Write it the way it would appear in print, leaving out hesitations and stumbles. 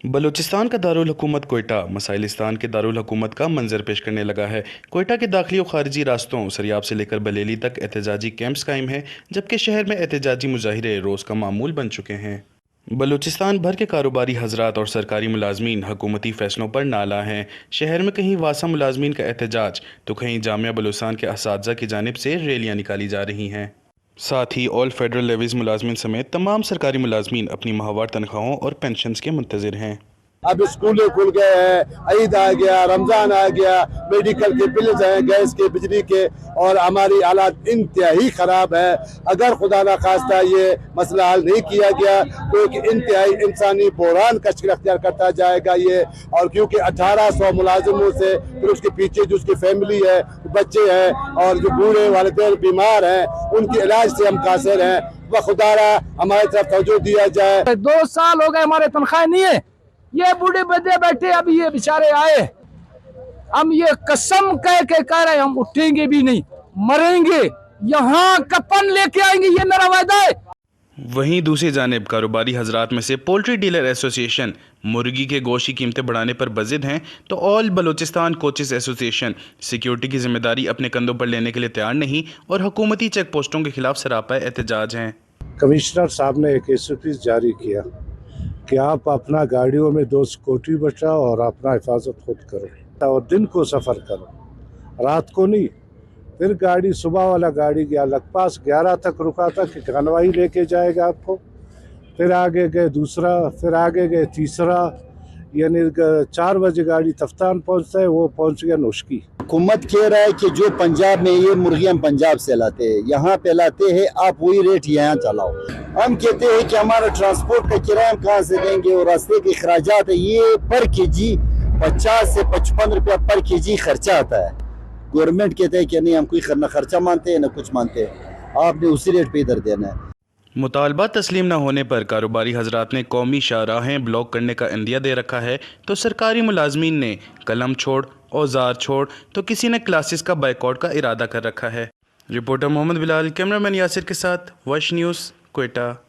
बलूचिस्तान का दारुल हुकूमत कोयटा मसाइलिस्तान के दारुल हुकूमत का मंजर पेश करने लगा है। कोयटा के दाखिली और खारजी रास्तों सरियाब से लेकर बलेली तक एहतजाजी कैंप्स कायम हैं, जबकि शहर में एहतजाजी मुजाहिरे रोज़ का मामूल बन चुके हैं। बलूचिस्तान भर के कारोबारी हजरात और सरकारी मुलाजमीन हुकूमती फैसलों पर नाला हैं। शहर में कहीं वासा मुलाजमीन का एहतजाज तो कहीं जामिया बलूचिस्तान के असातिज़ा की जानिब से रैलियाँ निकाली जा रही हैं। साथ ही ऑल फेडरल लेवीज़ मुलाजमीन समेत तमाम सरकारी मुलाजमीन अपनी माहवार तनख्वाहों और पेंशन्स के मुंतज़िर हैं। अब स्कूलें खुल गए हैं, ईद आ गया, रमज़ान आ गया, मेडिकल के बिल्स हैं, गैस के, बिजली के, और हमारी हालात इंतहाई ख़राब है। अगर खुदा न खास्ता ये मसला हल नहीं किया गया तो एक इंतहाई इंसानी बहरान का शिकल अख्तियार करता जाएगा ये। और क्योंकि 1800 मुलाजिमों से फिर उसके पीछे जो उसकी फैमिली है, बच्चे हैं और जो बूढ़े वालिदैन बीमार हैं, उनके इलाज से हम कासिर हैं। वह खुदारा हमारी तरफ तवज्जो दिया जाए। 2 साल हो गए हमारे तनख्वाह नहीं है, ये बूढ़े बच्चे बैठे, अभी ये बेचारे आए, हम ये कसम कह के कह रहे हैं हम उठेंगे भी नहीं, मरेंगे, यहाँ कफन लेके आएंगे, ये मेरा वायदा है। वहीं दूसरी जानिब कारोबारी हजरात में से पोल्ट्री डीलर एसोसिएशन मुर्गी के गोश्त की कीमतें बढ़ाने पर बज़िद हैं, तो all Balochistan coaches association security की जिम्मेदारी अपने कंधों पर लेने के लिए तैयार नहीं और हुकूमती चेक पोस्टों के खिलाफ सरापा एहतजाज हैं। कमिश्नर साहब ने एक SOP जारी किया कि आप अपना गाड़ियों में 2 सिक्योरिटी बचाओ और अपना हिफाजत खुद करो और दिन को सफ़र करो, रात को नहीं। फिर गाड़ी, सुबह वाला गाड़ी गया लखपास 11 तक रुका था कि खनवाई लेके जाएगा आपको, फिर आगे गए दूसरा, फिर आगे गए तीसरा, यानी 4 बजे गाड़ी तफ्तान पहुंचता है, वो पहुंच गया नोशकी। हुकूमत कह रहा है कि जो पंजाब में ये मुर्गियाँ पंजाब से लाते हैं, यहाँ पे लाते हैं, आप वही रेट यहाँ चलाओ। हम कहते हैं कि हमारा ट्रांसपोर्ट का किराया हम कहाँ से देंगे और रास्ते के अखराजात है, ये पर केजी 50 से 55 रुपया पर केजी खर्चा आता है। गवर्नमेंट कहते हैं कि नहीं, हम कोई खर्चा मानते हैं ना कुछ मानते हैं, आपने उसी रेट पे इधर देना है। मुतालबा तस्लीम न होने पर कारोबारी हजरात ने कौमी शाहराहें ब्लॉक करने का इंदिया दे रखा है, तो सरकारी मुलाजमीन ने कलम छोड़, औजार छोड़, तो किसी ने क्लासेस का बाइकआउट का इरादा कर रखा है। रिपोर्टर मोहम्मद बिलाल, कैमरामैन यासिर के साथ वश न्यूज़, कोयटा।